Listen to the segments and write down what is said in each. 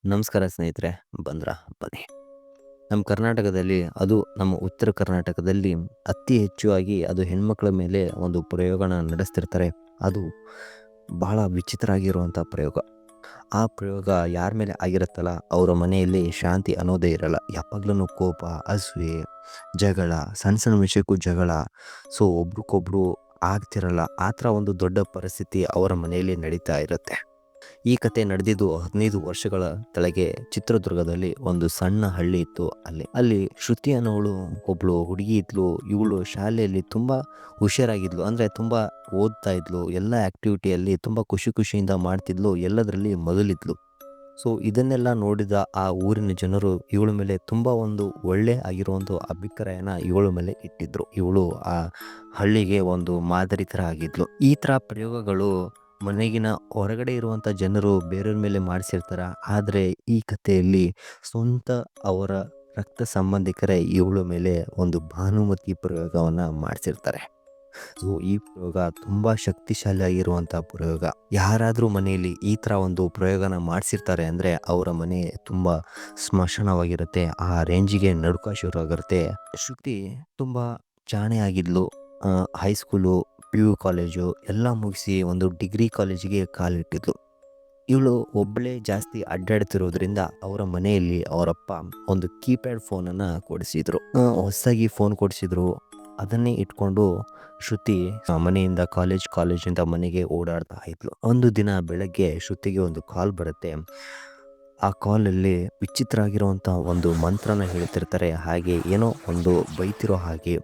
ನಮಸ್ಕಾರ ಸ್ನೇಹಿತರೆ. ಬಂದ್ರಾ? ಬನ್ನಿ. ನಮ್ಮ ಕರ್ನಾಟಕದಲ್ಲಿ, ಅದು ನಮ್ಮ ಉತ್ತರ ಕರ್ನಾಟಕದಲ್ಲಿ ಅತಿ ಹೆಚ್ಚಾಗಿ ಅದು ಹೆಣ್ಮಕ್ಳ ಮೇಲೆ ಒಂದು ಪ್ರಯೋಗನ ನಡೆಸ್ತಿರ್ತಾರೆ. ಅದು ಬಹಳ ವಿಚಿತ್ರ ಆಗಿರುವಂಥ ಪ್ರಯೋಗ. ಆ ಪ್ರಯೋಗ ಯಾರ ಮೇಲೆ ಆಗಿರುತ್ತಲ್ಲ, ಅವರ ಮನೆಯಲ್ಲಿ ಶಾಂತಿ ಅನ್ನೋದೇ ಇರಲ್ಲ. ಯಾವಾಗ್ಲೂ ಕೋಪ, ಅಸೂಯೆ, ಜಗಳ, ಸಣ್ಣ ಸಣ್ಣ ವಿಷಯಕ್ಕೂ ಜಗಳ. ಸೊ ಒಬ್ರಿಗೊಬ್ರು ಆಗ್ತಿರಲ್ಲ. ಆ ಥರ ಒಂದು ದೊಡ್ಡ ಪರಿಸ್ಥಿತಿ ಅವರ ಮನೆಯಲ್ಲಿ ನಡೀತಾ ಇರುತ್ತೆ. ಈ ಕತೆ ನಡೆದಿದ್ದು 15 ವರ್ಷಗಳ ಕೆಳಗೆ ಚಿತ್ರದುರ್ಗದಲ್ಲಿ ಒಂದು ಸಣ್ಣ ಹಳ್ಳಿ ಇತ್ತು. ಅಲ್ಲಿ ಶ್ರುತಿ ಅನ್ನೋಳು ಒಬ್ಳು ಹುಡುಗಿ ಇದ್ಲು. ಇವಳು ಶಾಲೆಯಲ್ಲಿ ತುಂಬಾ ಹುಷಾರಾಗಿದ್ಲು. ಅಂದ್ರೆ ತುಂಬಾ ಓದ್ತಾ ಇದ್ಲು. ಎಲ್ಲ ಆಕ್ಟಿವಿಟಿಯಲ್ಲಿ ತುಂಬಾ ಖುಷಿಯಿಂದ ಮಾಡ್ತಿದ್ಲು. ಎಲ್ಲದರಲ್ಲಿ ಮೊದಲಿದ್ಲು. ಸೊ ಇದನ್ನೆಲ್ಲ ನೋಡಿದ ಆ ಊರಿನ ಜನರು ಇವಳ ಮೇಲೆ ತುಂಬಾ ಒಂದು ಒಳ್ಳೆ ಆಗಿರುವಂಥ ಅಭಿಪ್ರಾಯನ ಇವಳ ಮೇಲೆ ಇಟ್ಟಿದ್ರು. ಇವಳು ಆ ಹಳ್ಳಿಗೆ ಒಂದು ಮಾದರಿ ಥರ ಆಗಿದ್ಲು. ಈ ಥರ ಪ್ರಯೋಗಗಳು ಮನೆಗಿನ ಹೊರಗಡೆ ಇರುವಂಥ ಜನರು ಬೇರೆಯವ್ರ ಮೇಲೆ ಮಾಡಿಸಿರ್ತಾರ. ಆದರೆ ಈ ಕಥೆಯಲ್ಲಿ ಸ್ವಂತ ಅವರ ರಕ್ತ ಸಂಬಂಧಿಕರೇ ಇವಳ ಮೇಲೆ ಒಂದು ಭಾನುಮತಿ ಪ್ರಯೋಗವನ್ನ ಮಾಡಿಸಿರ್ತಾರೆ. ಸೊ ಈ ಪ್ರಯೋಗ ತುಂಬಾ ಶಕ್ತಿಶಾಲಿಯಾಗಿರುವಂಥ ಪ್ರಯೋಗ. ಯಾರಾದರೂ ಮನೆಯಲ್ಲಿ ಈ ಥರ ಒಂದು ಪ್ರಯೋಗನ ಮಾಡಿಸಿರ್ತಾರೆ ಅಂದರೆ ಅವರ ಮನೆ ತುಂಬಾ ಸ್ಮಶಾನವಾಗಿರುತ್ತೆ. ಆ ರೇಂಜಿಗೆ ನಡುಕ ಶುರು ಆಗಿರುತ್ತೆ. ಶ್ರುತಿ ತುಂಬಾ ಜಾಣೆ ಆಗಿದ್ಲು. ಹೈಸ್ಕೂಲು, PU ಕಾಲೇಜು ಎಲ್ಲ ಮುಗಿಸಿ ಒಂದು ಡಿಗ್ರಿ ಕಾಲೇಜಿಗೆ ಕಾಲಿಟ್ಟಿದ್ಲು. ಇವಳು ಒಬ್ಬಳೇ ಜಾಸ್ತಿ ಅಡ್ಡಾಡ್ತಿರೋದ್ರಿಂದ ಅವರ ಮನೆಯಲ್ಲಿ ಅವರಪ್ಪ ಒಂದು ಕೀಪ್ಯಾಡ್ ಫೋನನ್ನು ಕೊಡಿಸಿದ್ರು. ಹೊಸದಾಗಿ ಫೋನ್ ಕೊಡಿಸಿದ್ರು. ಅದನ್ನೇ ಇಟ್ಕೊಂಡು ಶ್ರುತಿ ಮನೆಯಿಂದ ಕಾಲೇಜಿಂದ ಮನೆಗೆ ಓಡಾಡ್ತಾ ಇದ್ಲು. ಒಂದು ದಿನ ಬೆಳಗ್ಗೆ ಶ್ರುತಿಗೆ ಒಂದು ಕಾಲ್ ಬರುತ್ತೆ. ಆ ಕಾಲಲ್ಲಿ ವಿಚಿತ್ರ ಆಗಿರುವಂಥ ಒಂದು ಮಂತ್ರನ ಹೇಳ್ತಿರ್ತಾರೆ. ಹಾಗೆ ಏನೋ ಒಂದು ಬೈತಿರೋ ಹಾಗೆ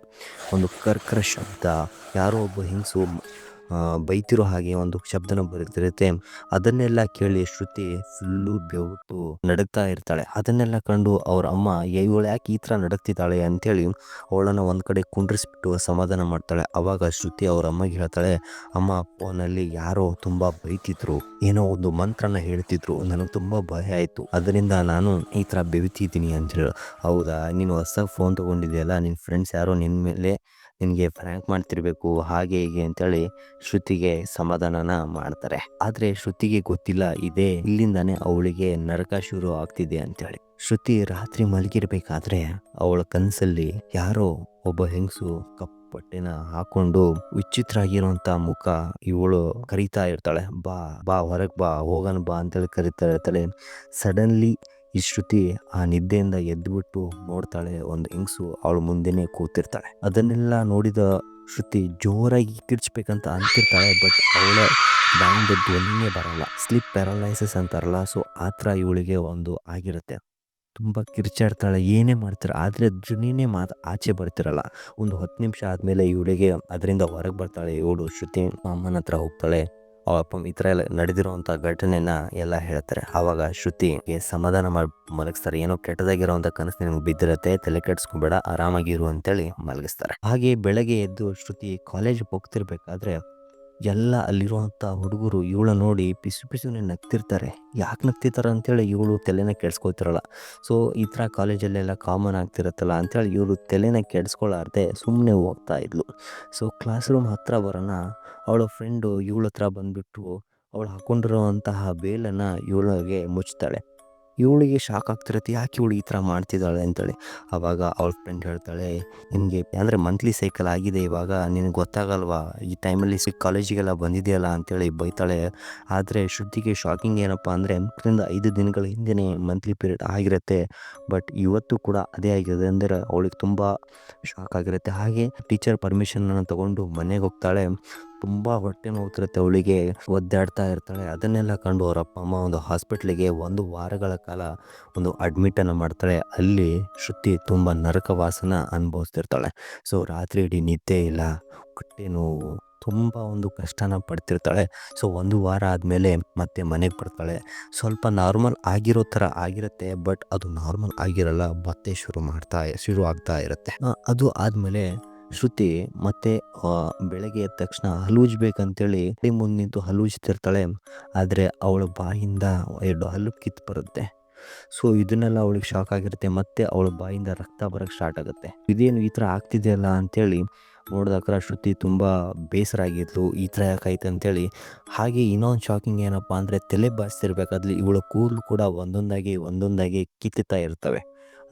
ಒಂದು ಕರ್ಕರ ಶಬ್ದ, ಯಾರೋ ಒಬ್ಬ ಹೆಂಗಸು ಬೈತಿರೋ ಹಾಗೆ ಒಂದು ಶಬ್ದನ ಬರುತ್ತಿರುತ್ತೆ. ಅದನ್ನೆಲ್ಲ ಕೇಳಿ ಶ್ರುತಿ ಫುಲ್ಲು ಬೆವ್ತು ನಡುಗ್ತಾ ಇರ್ತಾಳೆ. ಅದನ್ನೆಲ್ಲ ಕಂಡು ಅವ್ರ ಅಮ್ಮ ಇವಳು ಯಾಕೆ ಈ ಥರ ನಡುಗ್ತಿದ್ದಾಳೆ ಅಂತೇಳಿ ಅವಳನ್ನು ಒಂದು ಕಡೆ ಕುಂಡ್ರಿಸ್ಬಿಟ್ಟು ಸಮಾಧಾನ ಮಾಡ್ತಾಳೆ. ಅವಾಗ ಶ್ರುತಿ ಅವ್ರ ಅಮ್ಮಗೆ ಹೇಳ್ತಾಳೆ, ಅಮ್ಮ ಫೋನಲ್ಲಿ ಯಾರೋ ತುಂಬ ಬೈತಿದ್ರು, ಏನೋ ಒಂದು ಮಂತ್ರನ ಹೇಳ್ತಿದ್ರು, ನನಗೆ ತುಂಬ ಭಯ ಆಯಿತು, ಅದರಿಂದ ನಾನು ಈ ಥರ ಬೆವಿತಿದ್ದೀನಿ ಅಂತ ಹೇಳಿ. ಹೌದಾ, ನೀನು ಹೊಸ ಫೋನ್ ತೊಗೊಂಡಿದೆಯಲ್ಲ, ನಿನ್ನ ಫ್ರೆಂಡ್ಸ್ ಯಾರೋ ನಿನ್ನ ಮೇಲೆ ನಿನಗೆ ಫ್ರ್ಯಾಂಕ್ ಮಾಡ್ತಿರ್ಬೇಕು, ಹಾಗೆ ಹೀಗೆ ಅಂತೇಳಿ ಶ್ರುತಿಗೆ ಸಮಾಧಾನನ ಮಾಡ್ತಾರೆ. ಆದರೆ ಶ್ರುತಿಗೆ ಗೊತ್ತಿಲ್ಲ ಇಲ್ಲಿಂದಾನೇ ಅವಳಿಗೆ ನರಕ ಶುರು ಆಗ್ತಿದೆ ಅಂತೇಳಿ. ಶ್ರುತಿ ರಾತ್ರಿ ಮಲಗಿರ್ಬೇಕಾದ್ರೆ ಅವಳ ಕನಸಲ್ಲಿ ಯಾರೋ ಒಬ್ಬ ಹೆಂಗಸು ಕಪ್ಪಟ್ಟೆನ ಹಾಕೊಂಡು ವಿಚಿತ್ರ ಆಗಿರುವಂತ ಮುಖ, ಇವಳು ಕರೀತಾ ಇರ್ತಾಳೆ, ಬಾ ಬಾ ಹೊರಗ್ ಬಾ, ಹೋಗೋಣ ಬಾ ಅಂತೇಳಿ ಕರೀತಾ ಇರ್ತಾಳೆ. ಸಡನ್ಲಿ ಈ ಶ್ರುತಿ ಆ ನಿದ್ದೆಯಿಂದ ಎದ್ಬಿಟ್ಟು ನೋಡ್ತಾಳೆ, ಒಂದು ಹೆಂಗಸು ಅವಳ ಮುಂದೆನೆ ಕೂತಿರ್ತಾಳೆ. ಅದನ್ನೆಲ್ಲ ನೋಡಿದ ಶ್ರುತಿ ಜೋರಾಗಿ ಕಿರ್ಚ್ಬೇಕಂತ ಅಂತಿರ್ತಾಳೆ. ಬಟ್ ಅವಳ ಬಾಯಿಂದ ಧ್ವನಿನೇ ಬರಲ್ಲ. ಸ್ಲಿಪ್ ಪ್ಯಾರಲೈಸಿಸ್ ಅಂತಾರಲ್ಲ, ಸೊ ಆ ಥರ ಇವಳಿಗೆ ಒಂದು ಆಗಿರುತ್ತೆ. ತುಂಬ ಕಿರ್ಚಾಡ್ತಾಳೆ, ಏನೇ ಮಾಡ್ತಾರೆ, ಆದರೆ ಧ್ವನಿನೇ ಆಚೆ ಬರ್ತಿರಲ್ಲ. ಒಂದು 10 ನಿಮಿಷ ಆದಮೇಲೆ ಇವಳಿಗೆ ಅದರಿಂದ ಹೊರಗೆ ಬರ್ತಾಳೆ. ಇವಳು ಶ್ರುತಿ ಅಮ್ಮನ ಹತ್ರ ಹೋಗ್ತಾಳೆ. ಅವಪ್ಪ ಈ ಥರ ಎಲ್ಲ ನಡೆದಿರೋವಂಥ ಘಟನೆನ ಎಲ್ಲ ಹೇಳ್ತಾರೆ. ಆವಾಗ ಶ್ರುತಿಗೆ ಸಮಾಧಾನ ಮಾಡಿ ಮಲಗಿಸ್ತಾರೆ. ಏನೋ ಕೆಟ್ಟದಾಗಿರೋವಂಥ ಕನಸು ನಿನಗೆ ಬಿದ್ದಿರತ್ತೆ, ತಲೆ ಕೆಡಿಸ್ಕೊಬೇಡ, ಆರಾಮಾಗಿರು ಅಂತೇಳಿ ಮಲಗಿಸ್ತಾರೆ. ಹಾಗೆ ಬೆಳಗ್ಗೆ ಎದ್ದು ಶ್ರುತಿ ಕಾಲೇಜಿಗೆ ಹೋಗ್ತಿರ್ಬೇಕಾದ್ರೆ ಎಲ್ಲ ಅಲ್ಲಿರುವಂಥ ಹುಡುಗರು ಇವಳ ನೋಡಿ ಪಿಸುನೆ ನಗ್ತಿರ್ತಾರೆ. ಯಾಕೆ ನಗ್ತಿರ್ತಾರೆ ಅಂತೇಳಿ ಇವಳು ತಲೆನ ಕೆಡಿಸ್ಕೊತಿರಲ್ಲ. ಸೊ ಈ ಥರ ಕಾಲೇಜಲ್ಲೆಲ್ಲ ಕಾಮನ್ ಆಗ್ತಿರತ್ತಲ್ಲ ಅಂತೇಳಿ ಇವಳು ತಲೆನ ಕೆಡಿಸ್ಕೊಳ್ಳಾರ್ದೆ ಸುಮ್ಮನೆ ಹೋಗ್ತಾ ಇದ್ಲು. ಸೊ ಕ್ಲಾಸ್ ರೂಮ್ ಹತ್ರ ಬರೋಣ, ಅವಳ ಫ್ರೆಂಡು ಇವಳ ಹತ್ರ ಬಂದುಬಿಟ್ಟು ಅವಳು ಹಾಕೊಂಡಿರುವಂತಹ ವೇಲನ್ನು ಇವಳಿಗೆ ಮುಚ್ತಾಳೆ. ಇವಳಿಗೆ ಶಾಕ್ ಆಗ್ತಿರತ್ತೆ, ಯಾಕೆ ಇವಳು ಈ ಥರ ಮಾಡ್ತಿದ್ದಾಳೆ ಅಂತೇಳಿ. ಆವಾಗ ಅವಳ ಫ್ರೆಂಡ್ ಹೇಳ್ತಾಳೆ, ನಿನಗೆ ಅಂದರೆ ಮಂತ್ಲಿ ಸೈಕಲ್ ಆಗಿದೆ ಇವಾಗ, ನಿನಗೆ ಗೊತ್ತಾಗಲ್ವಾ, ಈ ಟೈಮಲ್ಲಿ ಕಾಲೇಜಿಗೆಲ್ಲ ಬಂದಿದೆಯಲ್ಲ ಅಂತೇಳಿ ಬೈತಾಳೆ. ಆದರೆ ಶ್ರುತಿಗೆ ಶಾಕಿಂಗ್ ಏನಪ್ಪ ಅಂದರೆ 5 ದಿನಗಳ ಹಿಂದೆಯೇ ಮಂತ್ಲಿ ಪೀರಿಯಡ್ ಆಗಿರುತ್ತೆ. ಬಟ್ ಇವತ್ತು ಕೂಡ ಅದೇ ಆಗಿದೆ ಅಂದರೆ ಅವಳಿಗೆ ತುಂಬ ಶಾಕ್ ಆಗಿರುತ್ತೆ. ಹಾಗೆ ಟೀಚರ್ ಪರ್ಮಿಷನನ್ನು ತಗೊಂಡು ಮನೆಗೆ ಹೋಗ್ತಾಳೆ. ತುಂಬ ಹೊಟ್ಟೆ ನೋವ್ತಿರುತ್ತೆ ಅವಳಿಗೆ, ಒದ್ದಾಡ್ತಾ ಇರ್ತಾಳೆ. ಅದನ್ನೆಲ್ಲ ಕಂಡು ಅವ್ರ ಅಪ್ಪ ಅಮ್ಮ ಒಂದು ಹಾಸ್ಪಿಟ್ಲಿಗೆ 1 ವಾರಗಳ ಕಾಲ ಒಂದು ಅಡ್ಮಿಟನ್ನು ಮಾಡ್ತಾಳೆ. ಅಲ್ಲಿ ಶ್ರುತಿ ತುಂಬ ನರಕವಾಸನ ಅನುಭವಿಸ್ತಿರ್ತಾಳೆ. ಸೊ ರಾತ್ರಿ ಇಡೀ ನಿದ್ದೆ ಇಲ್ಲ, ಹೊಟ್ಟೆ ನೋವು, ತುಂಬ ಒಂದು ಕಷ್ಟನ ಪಡ್ತಿರ್ತಾಳೆ. ಸೊ 1 ವಾರ ಆದಮೇಲೆ ಮತ್ತೆ ಮನೆಗೆ ಬರ್ತಾಳೆ. ಸ್ವಲ್ಪ ನಾರ್ಮಲ್ ಆಗಿರೋ ಥರ ಆಗಿರುತ್ತೆ, ಬಟ್ ಅದು ನಾರ್ಮಲ್ ಆಗಿರಲ್ಲ, ಮತ್ತೆ ಶುರು ಆಗ್ತಾ ಇರುತ್ತೆ. ಅದು ಆದಮೇಲೆ ಶ್ರುತಿ ಮತ್ತೆ ಬೆಳಗ್ಗೆ ಎದ್ದ ತಕ್ಷಣ ಹಲ್ಲುಜ್ಬೇಕಂತೇಳಿ ಮುಂದೆ ನಿಂತು ಹಲ್ಲುಜ್ತಿರ್ತಾಳೆ. ಆದರೆ ಅವಳ ಬಾಯಿಂದ 2 ಹಲ್ಲು ಕಿತ್ತು ಬರುತ್ತೆ. ಸೊ ಇದನ್ನೆಲ್ಲ ಅವಳಿಗೆ ಶಾಕ್ ಆಗಿರುತ್ತೆ. ಮತ್ತೆ ಅವಳ ಬಾಯಿಂದ ರಕ್ತ ಬರೋಕ್ಕೆ ಸ್ಟಾರ್ಟ್ ಆಗುತ್ತೆ. ಇದೇನು ಈ ಥರ ಆಗ್ತಿದೆಯಲ್ಲ ಅಂತೇಳಿ ನೋಡಿದಾಗ ಶ್ರುತಿ ತುಂಬ ಬೇಸರ ಆಗಿದ್ಲು, ಈ ಥರ ಯಾಕಾಯ್ತು ಅಂತೇಳಿ. ಹಾಗೆ ಇನ್ನೊಂದು ಶಾಕಿಂಗ್ ಏನಪ್ಪ ಅಂದರೆ, ತಲೆ ಬಾಚ್ತಿರ್ಬೇಕಾದ್ರೆ ಇವಳ ಕೂದಲು ಕೂಡ ಒಂದೊಂದಾಗಿ ಕಿತ್ತುತ್ತಾ ಇರ್ತವೆ,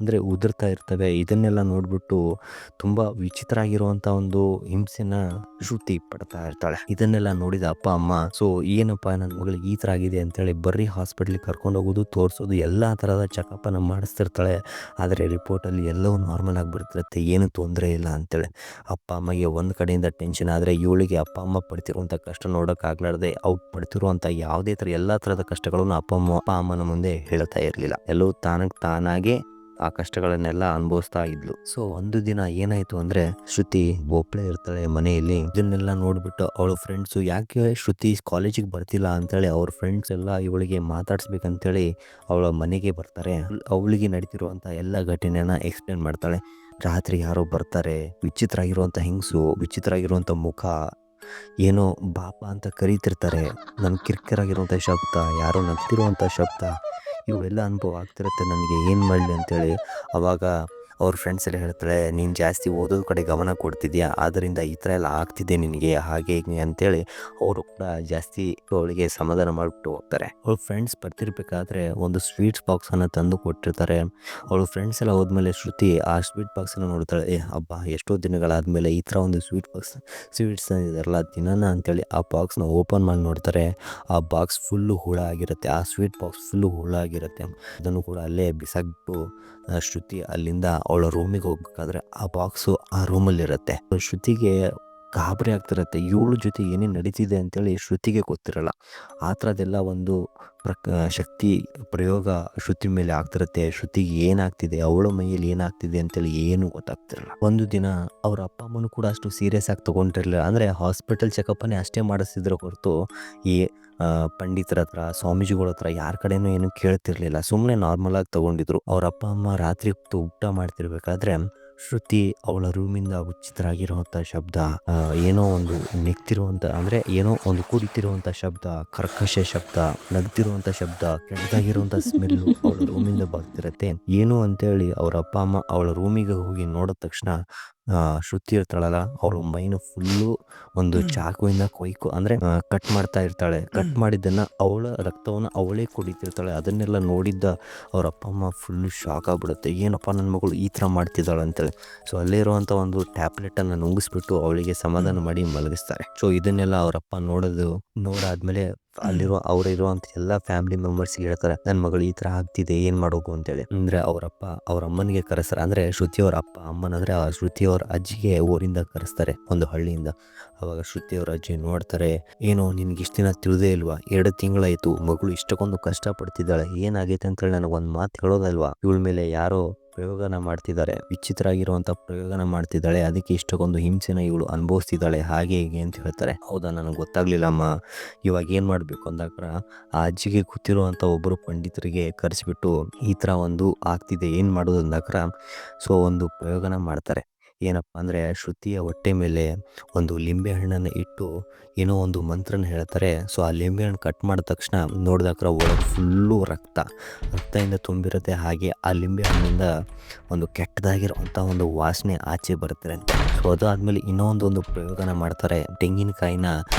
ಅಂದರೆ ಉದುರ್ತಾ ಇರ್ತವೆ. ಇದನ್ನೆಲ್ಲ ನೋಡ್ಬಿಟ್ಟು ತುಂಬ ವಿಚಿತ್ರ ಆಗಿರುವಂಥ ಒಂದು ಹಿಂಸೆನ ಶ್ರುತಿ ಪಡ್ತಾ ಇರ್ತಾಳೆ. ಇದನ್ನೆಲ್ಲ ನೋಡಿದ ಅಪ್ಪ ಅಮ್ಮ, ಸೊ ಏನಪ್ಪ ನನ್ನ ಮಗಳಿಗೆ ಈ ಥರ ಆಗಿದೆ ಅಂತೇಳಿ ಬರ್ರಿ ಹಾಸ್ಪಿಟ್ಲಿಗೆ ಕರ್ಕೊಂಡು ಹೋಗೋದು, ತೋರಿಸೋದು, ಎಲ್ಲ ಥರದ ಚೆಕಪ್ಪನ್ನು ಮಾಡಿಸ್ತಿರ್ತಾಳೆ. ಆದರೆ ರಿಪೋರ್ಟಲ್ಲಿ ಎಲ್ಲವೂ ನಾರ್ಮಲ್ ಆಗಿಬಿಡ್ತಿರುತ್ತೆ, ಏನು ತೊಂದರೆ ಇಲ್ಲ ಅಂತೇಳಿ. ಅಪ್ಪ ಅಮ್ಮಗೆ ಒಂದು ಕಡೆಯಿಂದ ಟೆನ್ಷನ್ ಆದರೆ, ಇವಳಿಗೆ ಅಪ್ಪ ಅಮ್ಮ ಪಡ್ತಿರುವಂಥ ಕಷ್ಟ ನೋಡೋಕ್ಕಾಗ್ಲಾರ್ದೆ ಅವ್ರು ಪಡ್ತಿರುವಂಥ ಯಾವುದೇ ಥರ ಎಲ್ಲ ಥರದ ಕಷ್ಟಗಳನ್ನು ಅಪ್ಪ ಅಮ್ಮನ ಮುಂದೆ ಹೇಳ್ತಾ ಇರಲಿಲ್ಲ. ಎಲ್ಲವೂ ತಾನಾಗೆ ಆ ಕಷ್ಟಗಳನ್ನೆಲ್ಲ ಅನುಭವಿಸ್ತಾ ಇದ್ಲು. ಸೊ ಒಂದು ದಿನ ಏನಾಯ್ತು ಅಂದ್ರೆ, ಶ್ರುತಿ ಒಬ್ಳೇ ಇರ್ತಾಳೆ ಮನೆಯಲ್ಲಿ. ಇದನ್ನೆಲ್ಲ ನೋಡ್ಬಿಟ್ಟು ಅವಳ ಫ್ರೆಂಡ್ಸು ಯಾಕೆ ಶ್ರುತಿ ಕಾಲೇಜಿಗೆ ಬರ್ತಿಲ್ಲ ಅಂತೇಳಿ ಅವ್ರ ಫ್ರೆಂಡ್ಸ್ ಎಲ್ಲ ಇವಳಿಗೆ ಮಾತಾಡ್ಸ್ಬೇಕಂತೇಳಿ ಅವಳ ಮನೆಗೆ ಬರ್ತಾರೆ. ಅವಳಿಗೆ ನಡೀತಿರುವಂಥ ಎಲ್ಲ ಘಟನೆನ ಎಕ್ಸ್ಪ್ಲೇನ್ ಮಾಡ್ತಾಳೆ. ರಾತ್ರಿ ಯಾರೋ ಬರ್ತಾರೆ, ವಿಚಿತ್ರ ಆಗಿರುವಂಥ ಹೆಂಗಸು, ವಿಚಿತ್ರ ಆಗಿರುವಂಥ ಮುಖ, ಏನೋ ಬಾಪ ಅಂತ ಕರೀತಿರ್ತಾರೆ, ನನ್ನ ಕಿರ್ಕಿರಾಗಿರುವಂಥ ಶಬ್ದ, ಯಾರೋ ನಗ್ತಿರುವಂಥ ಶಬ್ದ, ಇವೆಲ್ಲ ಅನುಭವ ಆಗ್ತಿರುತ್ತೆ ನನಗೆ, ಏನು ಮಾಡಲಿ ಅಂತೇಳಿ. ಅವಾಗ ಅವ್ರ ಫ್ರೆಂಡ್ಸ್ ಎಲ್ಲ ಹೇಳ್ತಾಳೆ, ನೀನು ಜಾಸ್ತಿ ಓದೋದ ಕಡೆ ಗಮನ ಕೊಡ್ತಿದ್ಯಾ, ಆದ್ದರಿಂದ ಈ ಥರ ಎಲ್ಲ ಆಗ್ತಿದೆ ನಿನಗೆ, ಹಾಗೆ ಹೀಗೆ ಅಂತೇಳಿ ಅವರು ಕೂಡ ಜಾಸ್ತಿ ಅವಳಿಗೆ ಸಮಾಧಾನ ಮಾಡಿಬಿಟ್ಟು ಹೋಗ್ತಾರೆ. ಅವಳ ಫ್ರೆಂಡ್ಸ್ ಬರ್ತಿರ್ಬೇಕಾದ್ರೆ ಒಂದು ಸ್ವೀಟ್ಸ್ ಬಾಕ್ಸನ್ನು ತಂದು ಕೊಟ್ಟಿರ್ತಾರೆ. ಅವಳ ಫ್ರೆಂಡ್ಸ್ ಎಲ್ಲ ಹೋದ್ಮೇಲೆ ಶ್ರುತಿ ಆ ಸ್ವೀಟ್ ಬಾಕ್ಸನ್ನು ನೋಡ್ತಾಳೆ. ಹಬ್ಬ, ಎಷ್ಟೋ ದಿನಗಳಾದಮೇಲೆ ಈ ಥರ ಒಂದು ಸ್ವೀಟ್ಸ್ ಇದಾರಲ್ಲ ದಿನಾನ ಅಂತೇಳಿ ಆ ಬಾಕ್ಸ್ನ ಓಪನ್ ಮಾಡಿ ನೋಡ್ತಾರೆ. ಆ ಬಾಕ್ಸ್ ಫುಲ್ಲು ಹುಳ ಆಗಿರುತ್ತೆ, ಆ ಸ್ವೀಟ್ ಬಾಕ್ಸ್ ಫುಲ್ಲು ಹುಳ ಆಗಿರುತ್ತೆ. ಅದನ್ನು ಕೂಡ ಅಲ್ಲೇ ಬಿಸಾಕ್ಬಿಟ್ಟು ಶ್ರುತಿ ಅಲ್ಲಿಂದ ಅವಳ ರೂಮಿಗೆ ಹೋಗ್ಬೇಕಾದ್ರೆ ಆ ಬಾಕ್ಸು ಆ ರೂಮಲ್ಲಿರುತ್ತೆ. ಶ್ರುತಿಗೆ ಗಾಬರಿ ಆಗ್ತಿರತ್ತೆ, ಇವಳ ಜೊತೆ ಏನೇನು ನಡೀತಿದೆ ಅಂತೇಳಿ ಶ್ರುತಿಗೆ ಗೊತ್ತಿರಲ್ಲ. ಆ ಥರದ್ದೆಲ್ಲ ಒಂದು ಶಕ್ತಿ ಪ್ರಯೋಗ ಶ್ರುತಿ ಮೇಲೆ ಆಗ್ತಿರತ್ತೆ. ಶ್ರುತಿಗೆ ಏನಾಗ್ತಿದೆ, ಅವಳ ಮೈಯಲ್ಲಿ ಏನಾಗ್ತಿದೆ ಅಂತೇಳಿ ಏನೂ ಗೊತ್ತಾಗ್ತಿರಲ್ಲ. ಒಂದು ದಿನ ಅವ್ರ ಅಪ್ಪ ಅಮ್ಮನೂ ಕೂಡ ಅಷ್ಟು ಸೀರಿಯಸ್ ಆಗಿ ತೊಗೊಂಡಿರಲಿಲ್ಲ. ಅಂದರೆ ಹಾಸ್ಪಿಟಲ್ ಚೆಕಪ್ಪನ್ನೇ ಅಷ್ಟೇ ಮಾಡಿಸಿದ್ರೆ ಹೊರತು ಈ ಪಂಡಿತರ ಹತ್ರ, ಸ್ವಾಮೀಜಿಗಳ ಹತ್ರ ಯಾರ ಕಡೆನೂ ಏನು ಕೇಳ್ತಿರ್ಲಿಲ್ಲ. ಸುಮ್ಮನೆ ನಾರ್ಮಲ್ ಆಗಿ ತಗೊಂಡಿದ್ರು. ಅವ್ರ ಅಪ್ಪ ಅಮ್ಮ ರಾತ್ರಿ ಹೊತ್ತು ಊಟ ಮಾಡ್ತಿರ್ಬೇಕಾದ್ರೆ ಶ್ರುತಿ ಅವಳ ರೂಮಿಂದ ವಿಚಿತ್ರ ಆಗಿರುವಂಥ ಶಬ್ದ, ಏನೋ ಒಂದು ನೆಗ್ತಿರುವಂಥ, ಅಂದರೆ ಏನೋ ಒಂದು ಕುಡಿತಿರುವಂಥ ಶಬ್ದ, ಕರ್ಕಶ ಶಬ್ದ, ನಗ್ತಿರುವಂಥ ಶಬ್ದ, ಕೆಟ್ಟದಾಗಿರುವಂಥ ಸ್ಮೆಲ್ಲು ಅವಳ ರೂಮಿಂದ ಬರ್ತಿರತ್ತೆ. ಏನು ಅಂತೇಳಿ ಅವ್ರ ಅಪ್ಪ ಅಮ್ಮ ಅವಳ ರೂಮಿಗೆ ಹೋಗಿ ನೋಡಿದ ತಕ್ಷಣ ಶ್ರುತಿ ಇರ್ತಾಳಲ್ಲ, ಅವಳ ಮೈನು ಫುಲ್ಲು ಒಂದು ಚಾಕುವಿಂದ ಅಂದರೆ ಕಟ್ ಮಾಡ್ತಾ ಇರ್ತಾಳೆ. ಕಟ್ ಮಾಡಿದ್ದನ್ನು ಅವಳ ರಕ್ತವನ್ನು ಅವಳೇ ಕುಡಿತಿರ್ತಾಳೆ. ಅದನ್ನೆಲ್ಲ ನೋಡಿದ್ದ ಅವ್ರ ಅಪ್ಪ ಅಮ್ಮ ಫುಲ್ಲು ಶಾಕ್ ಆಗಿಬಿಡುತ್ತೆ, ಏನಪ್ಪ ನನ್ನ ಮಗಳು ಈ ಥರ ಮಾಡ್ತಿದ್ದಾಳೆ ಅಂತೇಳಿ. ಸೊ ಅಲ್ಲೇ ಇರುವಂಥ ಒಂದು ಟ್ಯಾಬ್ಲೆಟನ್ನು ನುಂಗಿಸ್ಬಿಟ್ಟು ಅವಳಿಗೆ ಸಮಾಧಾನ ಮಾಡಿ ಮಲಗಿಸ್ತಾರೆ. ಸೊ ಇದನ್ನೆಲ್ಲ ಅವರಪ್ಪ ನೋಡಾದ್ಮೇಲೆ ಅವರಿರುವಂಥ ಎಲ್ಲ ಫ್ಯಾಮಿಲಿ ಮೆಂಬರ್ಸ್ಗೆ ಹೇಳ್ತಾರೆ, ನನ್ನ ಮಗಳು ಈ ಥರ ಆಗ್ತಿದೆ, ಏನು ಮಾಡೋದು ಅಂತೇಳಿ. ಅಂದರೆ ಅವರಪ್ಪ ಅವ್ರ ಅಮ್ಮನಿಗೆ ಕರೆಸ್ತಾರೆ. ಅಂದರೆ ಶ್ರುತಿಯವ್ರ ಅಪ್ಪ ಅಮ್ಮನಂದರೆ ಆ ಶ್ರುತಿಯವ್ರ ಅಜ್ಜಿಗೆ ಊರಿಂದ ಕರೆಸ್ತಾರೆ, ಒಂದು ಹಳ್ಳಿಯಿಂದ. ಅವಾಗ ಶ್ರುತಿಯವ್ರ ಅಜ್ಜಿ ನೋಡ್ತಾರೆ, ಏನೋ ನಿನ್ಗೆ ಇಷ್ಟು ದಿನ ತಿಳಿದೇ ಇಲ್ವಾ, 2 ತಿಂಗಳಾಯಿತು ಮಗಳು ಇಷ್ಟಕ್ಕೊಂದು ಕಷ್ಟಪಡ್ತಿದ್ದಾಳೆ, ಏನಾಗೈತೆ ಅಂತೇಳಿ ನನಗೊಂದು ಮಾತು ಹೇಳೋದಲ್ವಾ, ಇವಳ ಮೇಲೆ ಯಾರೋ ಪ್ರಯೋಗನ ಮಾಡ್ತಿದ್ದಾರೆ, ವಿಚಿತ್ರ ಆಗಿರುವಂಥ ಪ್ರಯೋಗನ ಮಾಡ್ತಿದ್ದಾಳೆ, ಅದಕ್ಕೆ ಇಷ್ಟಕ್ಕೊಂದು ಹಿಂಸೆನ ಇವಳು ಅನುಭವಿಸ್ತಿದ್ದಾಳೆ, ಹಾಗೆ ಹೀಗೆ ಅಂತ ಹೇಳ್ತಾರೆ. ಹೌದಾ, ನನಗೆ ಗೊತ್ತಾಗ್ಲಿಲ್ಲಮ್ಮ, ಇವಾಗ ಏನು ಮಾಡಬೇಕು ಅಂದಾಗ ಆ ಅಜ್ಜಿಗೆ ಗೊತ್ತಿರುವಂಥ ಒಬ್ಬರು ಪಂಡಿತರಿಗೆ ಕರೆಸಿಬಿಟ್ಟು ಈ ಥರ ಒಂದು ಆಗ್ತಿದೆ, ಏನು ಮಾಡೋದು ಅಂದಾಗ ಸೊ ಒಂದು ಪ್ರಯೋಗನ ಮಾಡ್ತಾರೆ. ಏನಪ್ಪ ಅಂದರೆ, ಶ್ರುತಿಯ ಹೊಟ್ಟೆ ಮೇಲೆ ಒಂದು ಲಿಂಬೆ ಹಣ್ಣನ್ನು ಇಟ್ಟು ಏನೋ ಒಂದು ಮಂತ್ರನ ಹೇಳ್ತಾರೆ. ಸೊ ಆ ಲಿಂಬೆ ಹಣ್ಣು ಕಟ್ ಮಾಡಿದ ತಕ್ಷಣ ನೋಡಿದಾಗ ಒಳಗೆ ಫುಲ್ಲು ರಕ್ತದಿಂದ ತುಂಬಿರುತ್ತೆ. ಹಾಗೆ ಆ ಲಿಂಬೆ ಹಣ್ಣಿಂದ ಒಂದು ಕೆಟ್ಟದಾಗಿರುವಂಥ ಒಂದು ವಾಸನೆ ಆಚೆ ಬರುತ್ತೆ ಅಂತ. ಸೊ ಅದಾದಮೇಲೆ ಇನ್ನೊಂದೊಂದು ಪ್ರಯೋಗನ ಮಾಡ್ತಾರೆ, ತೆಂಗಿನಕಾಯಿನ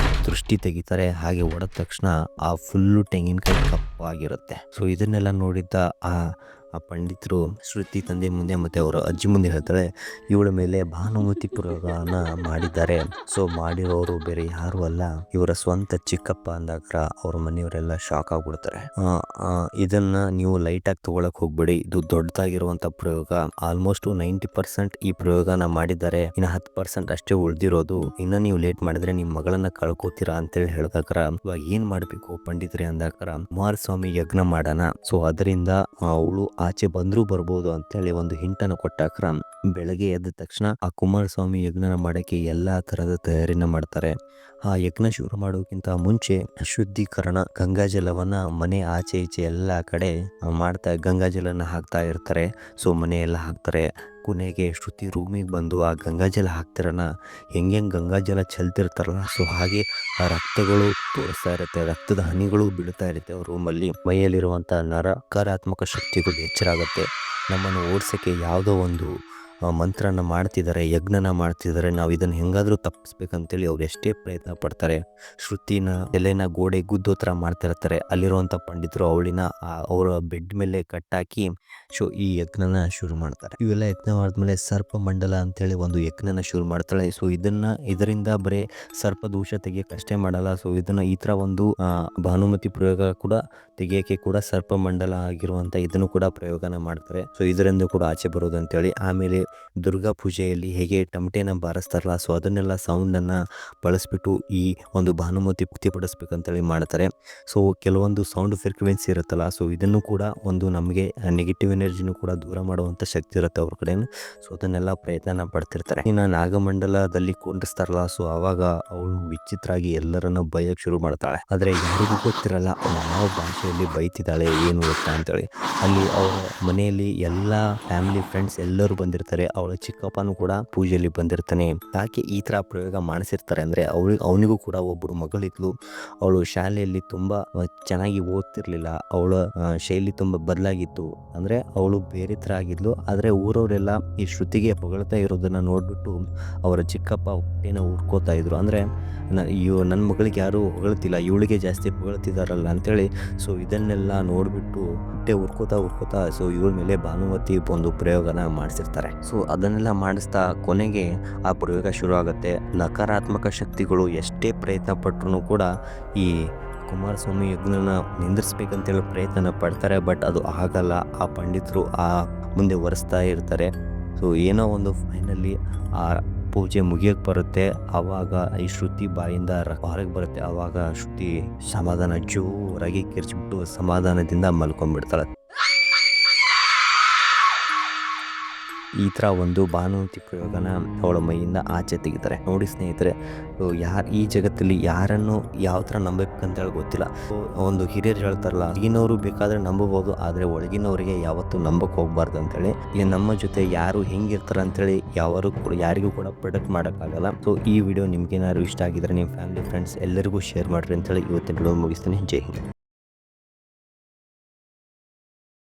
ದೃಷ್ಟಿ ತೆಗಿತಾರೆ. ಹಾಗೆ ಹೊಡೆದ ತಕ್ಷಣ ಆ ಫುಲ್ಲು ತೆಂಗಿನಕಾಯಿ ಕಪ್ಪಾಗಿರುತ್ತೆ. ಸೊ ಇದನ್ನೆಲ್ಲ ನೋಡಿದ್ದ ಆ ಪಂಡಿತರು ಶ್ರುತಿ ತಂದೆ ಮುಂದೆ ಮತ್ತು ಅವರ ಅಜ್ಜಿ ಮುಂದೆ ಹೇಳ್ತಾಳೆ, ಇವಳ ಮೇಲೆ ಭಾನುಮತಿ ಪ್ರಯೋಗನ ಮಾಡಿದ್ದಾರೆ. ಸೊ ಮಾಡಿರೋರು ಬೇರೆ ಯಾರು ಅಲ್ಲ, ಇವರ ಸ್ವಂತ ಚಿಕ್ಕಪ್ಪ ಅಂದಾಗ ಅವ್ರ ಮನೆಯವರೆಲ್ಲ ಶಾಕ್ ಆಗ್ಬಿಡ್ತಾರೆ. ಇದನ್ನ ನೀವು ಲೈಟಾಗಿ ತಗೊಳಕ್ ಹೋಗ್ಬೇಡಿ, ಇದು ದೊಡ್ಡದಾಗಿರುವಂಥ ಪ್ರಯೋಗ. ಆಲ್ಮೋಸ್ಟ್ 90% ಈ ಪ್ರಯೋಗನ ಮಾಡಿದ್ದಾರೆ, ಇನ್ನು 10% ಅಷ್ಟೇ ಉಳಿದಿರೋದು. ಇನ್ನು ನೀವು ಲೇಟ್ ಮಾಡಿದ್ರೆ ನಿಮ್ಮ ಮಗಳನ್ನ ಕಳ್ಕೋತೀರಾ ಅಂತೇಳಿ ಹೇಳಿದಾಗ ಇವಾಗ ಏನ್ ಮಾಡ್ಬೇಕು ಪಂಡಿತರೇ ಅಂದಾಗ, ಕುಮಾರಸ್ವಾಮಿ ಯಜ್ಞ ಮಾಡೋಣ, ಸೊ ಅದರಿಂದ ಅವಳು ಆಚೆ ಬಂದ್ರೂ ಬರ್ಬೋದು ಅಂತೇಳಿ ಒಂದು ಹಿಂಟನ್ನು ಕೊಟ್ಟಾಕ್ರ ಬೆಳಗ್ಗೆ ಎದ್ದ ತಕ್ಷಣ ಆ ಕುಮಾರಸ್ವಾಮಿ ಯಜ್ಞನ ಮಾಡಕ್ಕೆ ಎಲ್ಲಾ ತರದ ತಯಾರಿನ ಮಾಡ್ತಾರೆ. ಆ ಯಜ್ಞ ಶುರು ಮಾಡೋಕ್ಕಿಂತ ಮುಂಚೆ ಶುದ್ಧೀಕರಣ, ಗಂಗಾಜಲವನ್ನ ಮನೆ ಆಚೆ ಈಚೆ ಎಲ್ಲ ಕಡೆ ಮಾಡ್ತಾ ಗಂಗಾಜಲನ ಹಾಕ್ತಾ ಇರ್ತಾರೆ. ಸೊ ಮನೆ ಎಲ್ಲ ಹಾಕ್ತಾರೆ, ಕೊನೆಗೆ ಶ್ರುತಿ ರೂಮಿಗೆ ಬಂದು ಆ ಗಂಗಾಜಲ ಹಾಕ್ತಿರನ ಹೆಂಗೆ ಗಂಗಾಜಲ ಚೆಲ್ತಿರ್ತಾರಲ್ಲ, ಸೊ ಹಾಗೆ ಆ ರಕ್ತಗಳು ತೋರಿಸ್ತಾ ಇರುತ್ತೆ, ರಕ್ತದ ಹನಿಗಳು ಬೀಳ್ತಾ ಇರುತ್ತೆ ಅವ್ರ ರೂಮಲ್ಲಿ. ಮೈಯಲ್ಲಿರುವಂಥ ನಕಾರಾತ್ಮಕ ಶಕ್ತಿಗಳು ಎಚ್ಚರಾಗುತ್ತೆ. ನಮ್ಮನ್ನು ಓಡಿಸೋಕ್ಕೆ ಯಾವುದೋ ಒಂದು ಮಂತ್ರನ ಮಾಡ್ತಿದ್ದಾರೆ, ಯಜ್ಞನ ಮಾಡ್ತಿದ್ದಾರೆ, ನಾವು ಇದನ್ನು ಹೆಂಗಾದರೂ ತಪ್ಪಿಸ್ಬೇಕಂತೇಳಿ ಅವ್ರು ಎಷ್ಟೇ ಪ್ರಯತ್ನ ಪಡ್ತಾರೆ. ಶ್ರುತಿನ ಎಲೆನ ಗೋಡೆ ಗುದ್ದೋ ಥರ ಮಾಡ್ತಿರ್ತಾರೆ. ಅಲ್ಲಿರುವಂಥ ಪಂಡಿತರು ಅವಳಿನ ಅವರ ಬೆಡ್ ಮೇಲೆ ಕಟ್ಟಾಕಿ ಈ ಯಜ್ಞನ ಶುರು ಮಾಡ್ತಾರೆ. ಇವೆಲ್ಲ ಯಜ್ಞ ಮಾಡಿದ್ಮೇಲೆ ಸರ್ಪ ಮಂಡಲ ಅಂತೇಳಿ ಒಂದು ಯಜ್ಞನ ಶುರು ಮಾಡ್ತಾಳೆ. ಸೊ ಇದರಿಂದ ಬರೀ ಸರ್ಪ ದೋಷ ತೆಗಿಯಕ್ಕೆ ಅಷ್ಟೇ ಮಾಡಲ್ಲ. ಸೊ ಇದನ್ನ ಈ ಥರ ಒಂದು ಭಾನುಮತಿ ಪ್ರಯೋಗ ಕೂಡ ತೆಗಿಯೋಕ್ಕೆ ಕೂಡ ಸರ್ಪ ಮಂಡಲ ಆಗಿರುವಂಥ ಇದನ್ನು ಕೂಡ ಪ್ರಯೋಗನ ಮಾಡ್ತಾರೆ. ಸೊ ಇದರಿಂದ ಕೂಡ ಆಚೆ ಬರೋದು ಅಂತೇಳಿ. ಆಮೇಲೆ ದುರ್ಗಾ ಪೂಜೆಯಲ್ಲಿ ಹೇಗೆ ಟಮಟೆನ ಬಾರಿಸ್ತಾರಲ್ಲ, ಸೊ ಅದನ್ನೆಲ್ಲ ಸೌಂಡನ್ನು ಬಳಸ್ಬಿಟ್ಟು ಈ ಒಂದು ಭಾನುಮತಿ ಪಡಿಸ್ಬೇಕಂತೇಳಿ ಮಾಡ್ತಾರೆ. ಸೊ ಕೆಲವೊಂದು ಸೌಂಡ್ ಫ್ರೀಕ್ವೆನ್ಸಿ ಇರುತ್ತಲ್ಲ, ಸೊ ಇದನ್ನು ಕೂಡ ಒಂದು ನಮಗೆ ನೆಗೆಟಿವ್ ಎನರ್ಜಿನೂ ಕೂಡ ದೂರ ಮಾಡುವಂಥ ಶಕ್ತಿ ಇರುತ್ತೆ ಅವ್ರ ಕಡೆ. ಸೊ ಅದನ್ನೆಲ್ಲ ಪ್ರಯತ್ನ ಪಡ್ತಿರ್ತಾರೆ. ಇನ್ನು ನಾಗಮಂಡಲದಲ್ಲಿ ಕುಂಡಿಸ್ತಾರಲ್ಲ, ಸೊ ಅವಾಗ ಅವಳು ವಿಚಿತ್ರ ಆಗಿ ಎಲ್ಲರನ್ನ ಬೈಯಕ್ಕೆ ಶುರು ಮಾಡ್ತಾಳೆ. ಆದರೆ ಯಾರಿಗೂ ಗೊತ್ತಿರಲ್ಲ ಯಾವ ಭಾಷೆಯಲ್ಲಿ ಬೈತಿದ್ದಾಳೆ ಏನು ಗೊತ್ತಾ ಅಂತೇಳಿ. ಅಲ್ಲಿ ಅವರ ಮನೆಯಲ್ಲಿ ಎಲ್ಲ ಫ್ಯಾಮಿಲಿ ಫ್ರೆಂಡ್ಸ್ ಎಲ್ಲರೂ ಬಂದಿರ್ತಾರೆ. ಅವಳ ಚಿಕ್ಕಪ್ಪನೂ ಕೂಡ ಪೂಜೆಯಲ್ಲಿ ಬಂದಿರ್ತಾನೆ. ಯಾಕೆ ಈ ಥರ ಪ್ರಯೋಗ ಮಾಡಿಸಿರ್ತಾರೆ ಅಂದರೆ ಅವನಿಗೂ ಕೂಡ ಒಬ್ಬರು ಮಗಳಿದ್ಲು. ಅವಳು ಶಾಲೆಯಲ್ಲಿ ತುಂಬ ಚೆನ್ನಾಗಿ ಓದ್ತಿರ್ಲಿಲ್ಲ. ಅವಳ ಶೈಲಿ ತುಂಬ ಬದಲಾಗಿತ್ತು. ಅಂದರೆ ಅವಳು ಬೇರೆ ಥರ ಆಗಿದ್ಲು. ಆದರೆ ಊರವರೆಲ್ಲ ಈ ಶ್ರುತಿಗೆ ಹೊಗಳ್ತಾ ಇರೋದನ್ನು ನೋಡಿಬಿಟ್ಟು ಅವರ ಚಿಕ್ಕಪ್ಪ ಹೊಟ್ಟೆನ ಉರ್ಕೋತಾ ಇದ್ರು. ಅಂದರೆ ನನ್ನ ಮಗಳಿಗೆ ಯಾರು ಹೊಗಳ್ತಿಲ್ಲ, ಇವಳಿಗೆ ಜಾಸ್ತಿ ಹೊಗಳ್ತಿದಾರಲ್ಲ ಅಂತೇಳಿ. ಸೊ ಇದನ್ನೆಲ್ಲ ನೋಡಿಬಿಟ್ಟು ಹೊಟ್ಟೆ ಉರ್ಕೋತಾ ಸೊ ಇವಳ ಮೇಲೆ ಭಾನುಮತಿ ಒಂದು ಪ್ರಯೋಗನ ಮಾಡಿಸಿರ್ತಾರೆ. ಸೊ ಅದನ್ನೆಲ್ಲ ಮಾಡಿಸ್ತಾ ಕೊನೆಗೆ ಆ ಪ್ರಯೋಗ ಶುರು ಆಗುತ್ತೆ. ನಕಾರಾತ್ಮಕ ಶಕ್ತಿಗಳು ಎಷ್ಟೇ ಪ್ರಯತ್ನ ಪಟ್ಟರು ಕೂಡ ಈ ಕುಮಾರಸ್ವಾಮಿ ಯಜ್ಞನ ನಿಂದಿರಿಸ್ಬೇಕಂತೇಳಿ ಪ್ರಯತ್ನ ಪಡ್ತಾರೆ. ಬಟ್ ಅದು ಆಗಲ್ಲ. ಆ ಪಂಡಿತರು ಮುಂದೆ ಒರೆಸ್ತಾ ಇರ್ತಾರೆ. ಸೊ ಏನೋ ಒಂದು ಫೈನಲಿ ಆ ಪೂಜೆ ಮುಗಿಯೋಕ್ಕೆ ಬರುತ್ತೆ. ಆವಾಗ ಈ ಶ್ರುತಿ ಬಾಯಿಂದ ಹೊರಗೆ ಬರುತ್ತೆ. ಆವಾಗ ಶ್ರುತಿ ಸಮಾಧಾನ ಜೋರಾಗಿ ಕಿರ್ಚಿಬಿಟ್ಟು ಸಮಾಧಾನದಿಂದ ಮಲ್ಕೊಂಡ್ಬಿಡ್ತಾಳೆ. ಈ ಥರ ಒಂದು ಭಾನುಮತಿ ಪ್ರಯೋಗನ ಅವಳ ಮೈಯಿಂದ ಆಚೆ ತೆಗಿತಾರೆ. ನೋಡಿ ಸ್ನೇಹಿತರೆ, ಈ ಜಗತ್ತಲ್ಲಿ ಯಾರನ್ನು ಯಾವ ಥರ ನಂಬಬೇಕಂತೇಳಿ ಗೊತ್ತಿಲ್ಲ. ಒಂದು ಹಿರಿಯರು ಹೇಳ್ತಾರಲ್ಲ, ಹೊರಗಿನವರು ಬೇಕಾದರೆ ನಂಬಬಹುದು, ಆದರೆ ಒಳಗಿನವರಿಗೆ ಯಾವತ್ತೂ ನಂಬಕ್ಕೆ ಹೋಗ್ಬಾರ್ದು ಅಂತೇಳಿ. ಈಗ ನಮ್ಮ ಜೊತೆ ಯಾರು ಹೆಂಗಿರ್ತಾರೆ ಅಂತೇಳಿ ಯಾರಿಗೂ ಕೂಡ ಪ್ರೊಡಕ್ಟ್ ಮಾಡೋಕ್ಕಾಗಲ್ಲ. ಸೊ ಈ ವಿಡಿಯೋ ನಿಮ್ಗೇನಾದ್ರು ಇಷ್ಟ ಆಗಿದ್ರೆ ನಿಮ್ಮ ಫ್ಯಾಮಿಲಿ ಫ್ರೆಂಡ್ಸ್ ಎಲ್ಲರಿಗೂ ಶೇರ್ ಮಾಡಿರಿ ಅಂತೇಳಿ ಇವತ್ತಿನ ವಿಡಿಯೋ ಮುಗಿಸ್ತೀನಿ. ಜೈ ಹಿಂದ್.